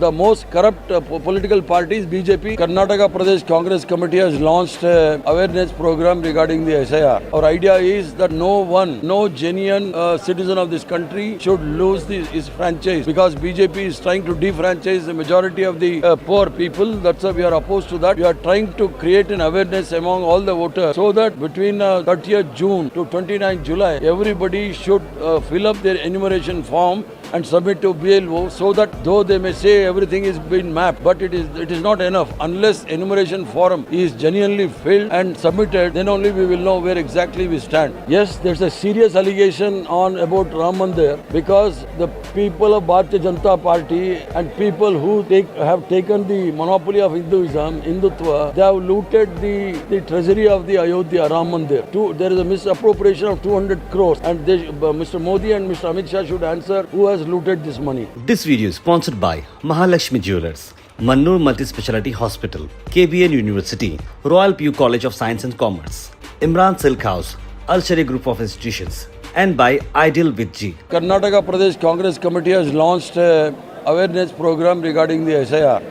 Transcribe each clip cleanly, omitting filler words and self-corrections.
the most corrupt political parties, BJP. Karnataka Pradesh Congress Committee has launched an awareness program regarding the SIR. Our idea is that no genuine citizen of this country should lose his franchise, because BJP is trying to defranchise the majority of the poor people. That's why we are opposed to that. We are trying to create an awareness among all the voters so that between 30th June to 29th July, everybody should fill up their enumeration form and submit to BLO, so that though they may say everything is been mapped, but it is not enough. Unless enumeration form is genuinely filled and submitted, then only we will know where exactly we stand. Yes, there's a serious allegation about Ram Mandir, because the people of Bharatiya Janata Party and people who have taken the monopoly of Hinduism, Hindutva, they have looted the treasury of the Ayodhya Ram Mandir. There is a misappropriation of 200 crores, and Mr. Modi and Mr. Amit Shah should answer who has looted this money. This video is sponsored by Mahalakshmi Jewelers, Mannur Multi-Speciality Hospital, KBN University, Royal PU College of Science and Commerce, Imran Silk House, Al-Sharia Group of Institutions, and by Ideal with G. Karnataka Pradesh Congress Committee has launched an awareness program regarding the SIR.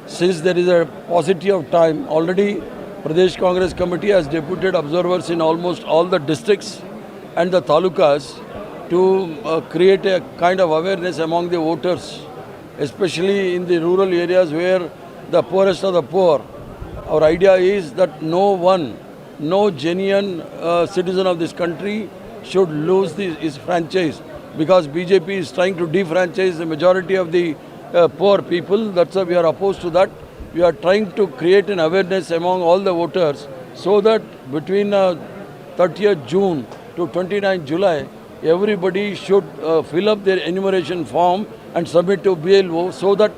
Since there is a paucity of time, already Pradesh Congress Committee has deputed observers in almost all the districts and the talukas to create a kind of awareness among the voters, especially in the rural areas where the poorest of the poor. Our idea is that no genuine citizen of this country should lose his franchise, because BJP is trying to defranchise the majority of the poor people. That's why we are opposed to that. We are trying to create an awareness among all the voters so that between 30th June to 29th July, everybody should fill up their enumeration form and submit to BLO, so that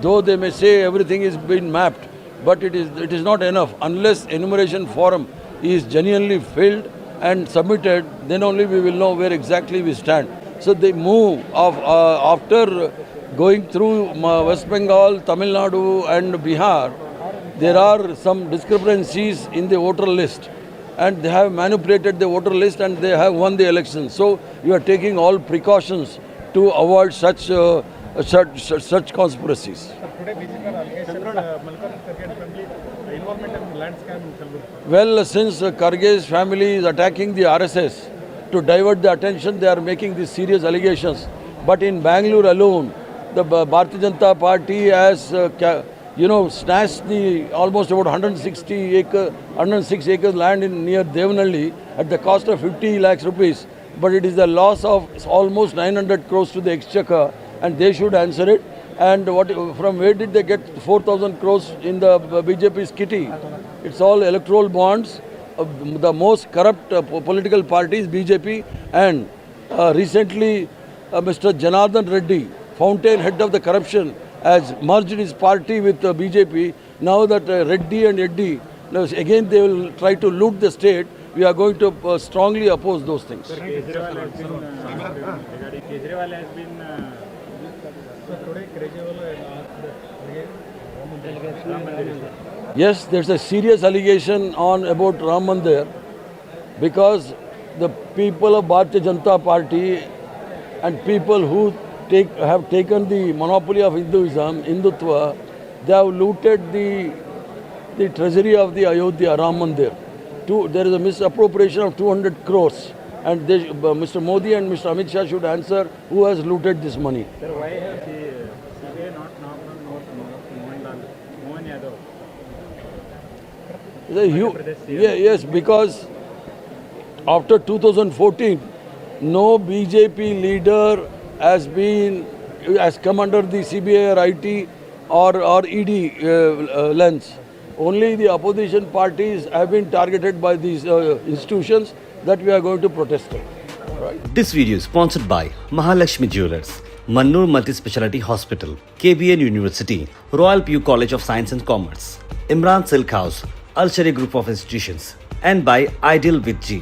though they may say everything is been mapped, but it is not enough. Unless enumeration form is genuinely filled and submitted, then only we will know where exactly we stand. So the move of after going through West Bengal, Tamil Nadu and Bihar, there are some discrepancies in the voter list, and they have manipulated the voter list and they have won the election. So we are taking all precautions to avoid such conspiracies. Today, BJP allegation Mallikarjun Kharge family involvement in land scam in Kalburgi. Well, since Kharge's family is attacking the RSS to divert the attention, they are making these serious allegations. But in Bangalore alone, the Bharatiya Janata Party has snatched the almost about 106 acres land near Devanahalli at the cost of 50 lakhs rupees. But it is the loss of almost 900 crores to the exchequer, and they should answer it. And from where did they get 4,000 crores in the BJP's kitty? It's all electoral bonds. The most corrupt political parties, BJP, and recently Mr. Janardhan Reddy, fountainhead of the corruption, has merged his party with BJP. Now that Reddy and Eddy, again they will try to loot the state, we are going to strongly oppose those things. Kejriwal has been today Kejriwal Yes, there's a serious allegation about Ram Mandir, because the people of Bharatiya Janata Party and people who have taken the monopoly of Hinduism, Hindutva, they have looted the treasury of the Ayodhya Ram Mandir. There is a misappropriation of 200 crores, and Mr. Modi and Mr. Amit Shah should answer who has looted this money. Sir, why has CBI not knocked on Mohan Yadav? Yes, because after 2014, no BJP leader has come under the CBI or IT or ED lens. Only the opposition parties have been targeted by these institutions that we are going to protest. Right? This video is sponsored by Mahalakshmi Jewelers, Mannur Multi-Speciality Hospital, KBN University, Royal PU College of Science and Commerce, Imran Silk House, Al-Sharia Group of Institutions, and by Ideal with G.